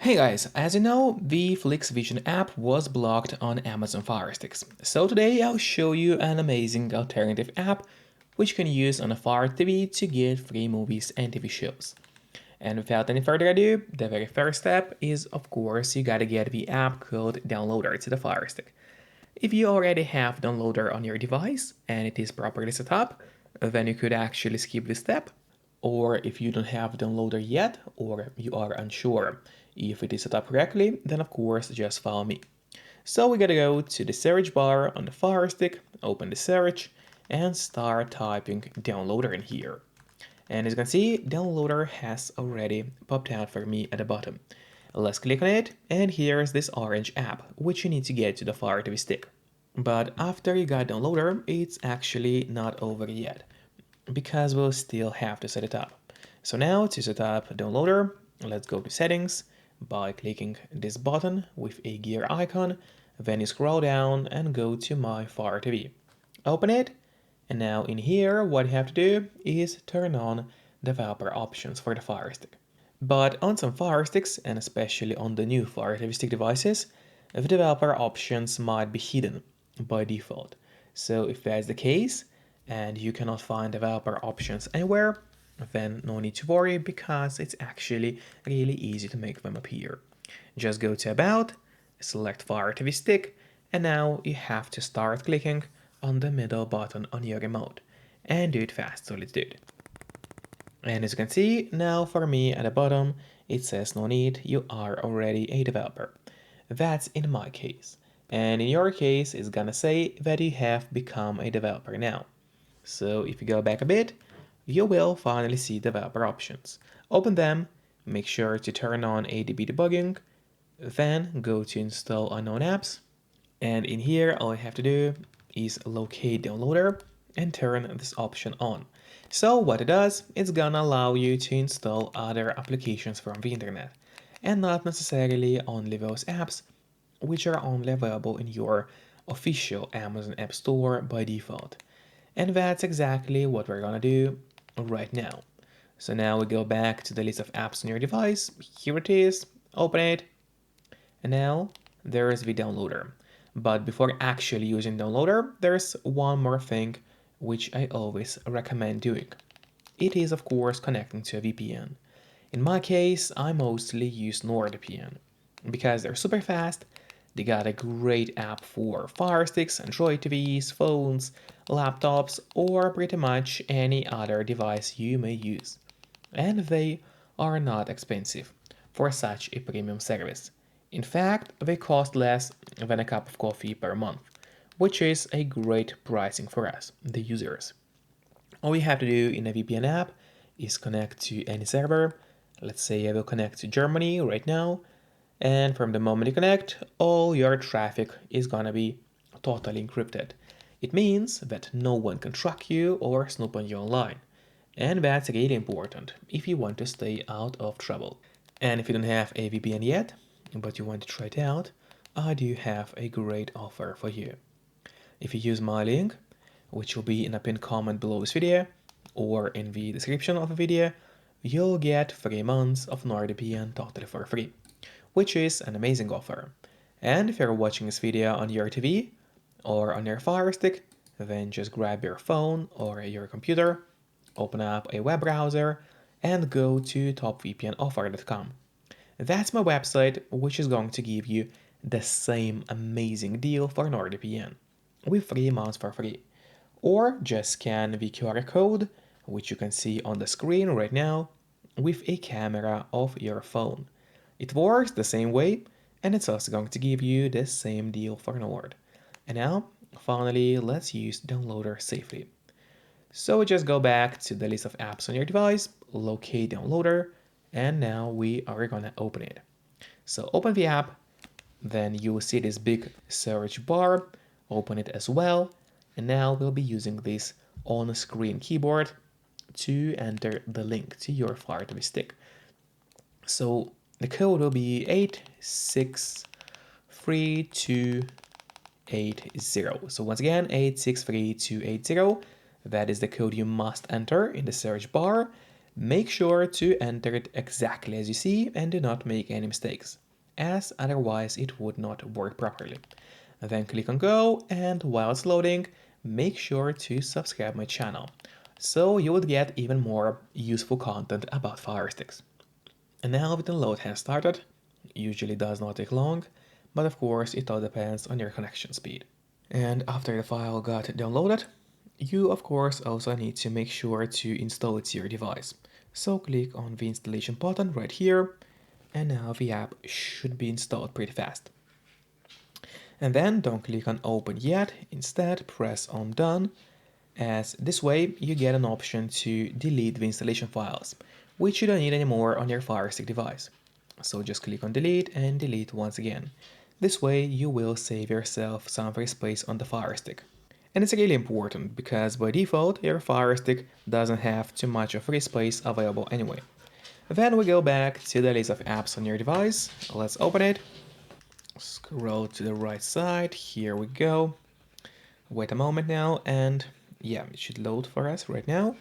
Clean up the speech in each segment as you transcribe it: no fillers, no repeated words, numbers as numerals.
Hey guys, as you know, the FlixVision app was blocked on Amazon Fire Sticks. So today I'll show you an amazing alternative app which you can use on a Fire TV to get free movies and TV shows. And without any further ado, the very first step is, of course, you gotta get the app called Downloader to the Fire Stick. If you already have Downloader on your device and it is properly set up, then you could actually skip this step. Or if you don't have Downloader yet, or you are unsure if it is set up correctly, then of course just follow me. So we gotta go to the search bar on the Fire Stick, open the search, and start typing Downloader in here. And as you can see, Downloader has already popped out for me at the bottom. Let's click on it, and here's this orange app, which you need to get to the Fire TV stick. But after you got Downloader, it's actually not over yet, because we'll still have to set it up. So now to set up Downloader, let's go to Settings by clicking this button with a gear icon, then you scroll down and go to My Fire TV. Open it, and now in here what you have to do is turn on developer options for the Fire Stick. But on some Fire Sticks, and especially on the new Fire TV stick devices, the developer options might be hidden by default. So if that's the case, and you cannot find developer options anywhere, then no need to worry because it's actually really easy to make them appear. Just go to About, select Fire TV Stick, and now you have to start clicking on the middle button on your remote. And do it fast, so let's do it. And as you can see, now for me at the bottom, it says no need, you are already a developer. That's in my case. And in your case, it's gonna say that you have become a developer now. So if you go back a bit, you will finally see developer options. Open them, make sure to turn on ADB debugging, then go to install unknown apps, and in here all you have to do is locate Downloader and turn this option on. So what it does, it's gonna allow you to install other applications from the internet, and not necessarily only those apps which are only available in your official Amazon App Store by default. And that's exactly what we're gonna do right now. So now we go back to the list of apps on your device. Here it is, open it, and now there's the Downloader. But before actually using Downloader, there's one more thing which I always recommend doing. It is of course connecting to a VPN. In my case, I mostly use NordVPN because they're super fast. They got a great app for Fire Sticks, Android TVs, phones, laptops, or pretty much any other device you may use. And they are not expensive for such a premium service. In fact, they cost less than a cup of coffee per month, which is a great pricing for us, the users. All you have to do in a VPN app is connect to any server. Let's say I will connect to Germany right now, and from the moment you connect, all your traffic is gonna be totally encrypted. It means that no one can track you or snoop on you online. And that's really important if you want to stay out of trouble. And if you don't have a VPN yet, but you want to try it out, I do have a great offer for you. If you use my link, which will be in a pinned comment below this video, or in the description of the video, you'll get 3 months of NordVPN totally for free, which is an amazing offer. And if you're watching this video on your TV or on your Fire Stick, then just grab your phone or your computer, open up a web browser, and go to topvpnoffer.com. That's my website, which is going to give you the same amazing deal for NordVPN, with 3 months for free. Or just scan the QR code, which you can see on the screen right now, with a camera of your phone. It works the same way, and it's also going to give you the same deal for Nord. And now, finally, let's use Downloader safely. So just go back to the list of apps on your device, locate Downloader, and now we are gonna open it. So open the app, then you will see this big search bar, open it as well, and now we'll be using this on-screen keyboard to enter the link to your Fire TV stick. So the code will be 863280. So once again, 863280. That is the code you must enter in the search bar. Make sure to enter it exactly as you see and do not make any mistakes, as otherwise it would not work properly. Then click on go, and while it's loading, make sure to subscribe my channel, so you will get even more useful content about Fire Sticks. And now the download has started. Usually does not take long, but of course it all depends on your connection speed. And after the file got downloaded, you of course also need to make sure to install it to your device. So click on the installation button right here, and now the app should be installed pretty fast. And then don't click on open yet, instead press on done, as this way you get an option to delete the installation files, which you don't need anymore on your Fire Stick device. So just click on delete and delete once again. This way you will save yourself some free space on the Fire Stick. And it's really important because by default your Fire Stick doesn't have too much of free space available anyway. Then we go back to the list of apps on your device. Let's open it. Scroll to the right side, here we go. Wait a moment now, and yeah, it should load for us right now.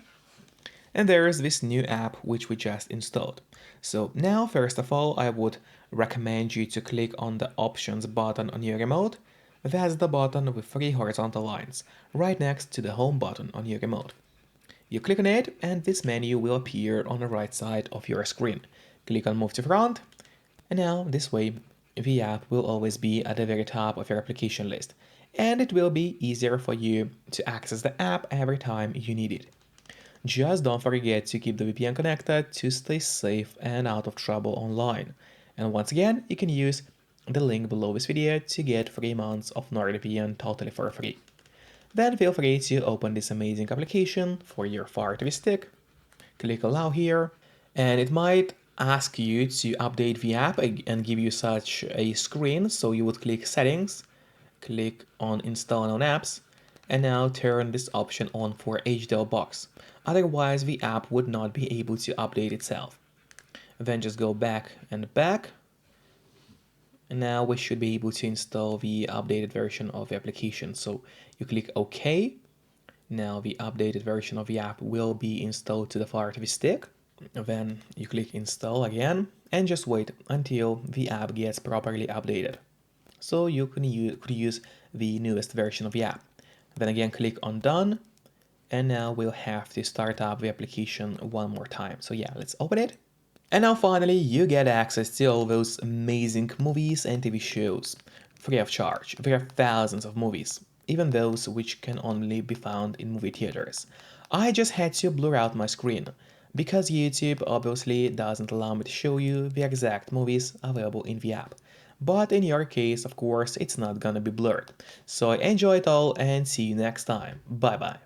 And there is this new app which we just installed. So now, first of all, I would recommend you to click on the options button on your remote. That's the button with 3 horizontal lines, right next to the home button on your remote. You click on it, and this menu will appear on the right side of your screen. Click on move to front, and now this way the app will always be at the very top of your application list, and it will be easier for you to access the app every time you need it. Just don't forget to keep the VPN connected to stay safe and out of trouble online. And once again, you can use the link below this video to get 3 months of NordVPN totally for free. Then feel free to open this amazing application for your FireTV stick. Click allow here, and it might ask you to update the app and give you such a screen, so you would click settings, click on install on apps, and now turn this option on for HDL box. Otherwise the app would not be able to update itself. Then just go back and back, and now we should be able to install the updated version of the application. So you click OK. Now the updated version of the app will be installed to the FireTV stick. Then you click install again and just wait until the app gets properly updated, so you could use the newest version of the app. Then again click on done, and now we'll have to start up the application one more time. So yeah, let's open it. And now finally you get access to all those amazing movies and TV shows free of charge. There are thousands of movies, even those which can only be found in movie theaters. I just had to blur out my screen, because YouTube obviously doesn't allow me to show you the exact movies available in the app. But in your case, of course, it's not gonna be blurred. So enjoy it all and see you next time. Bye bye.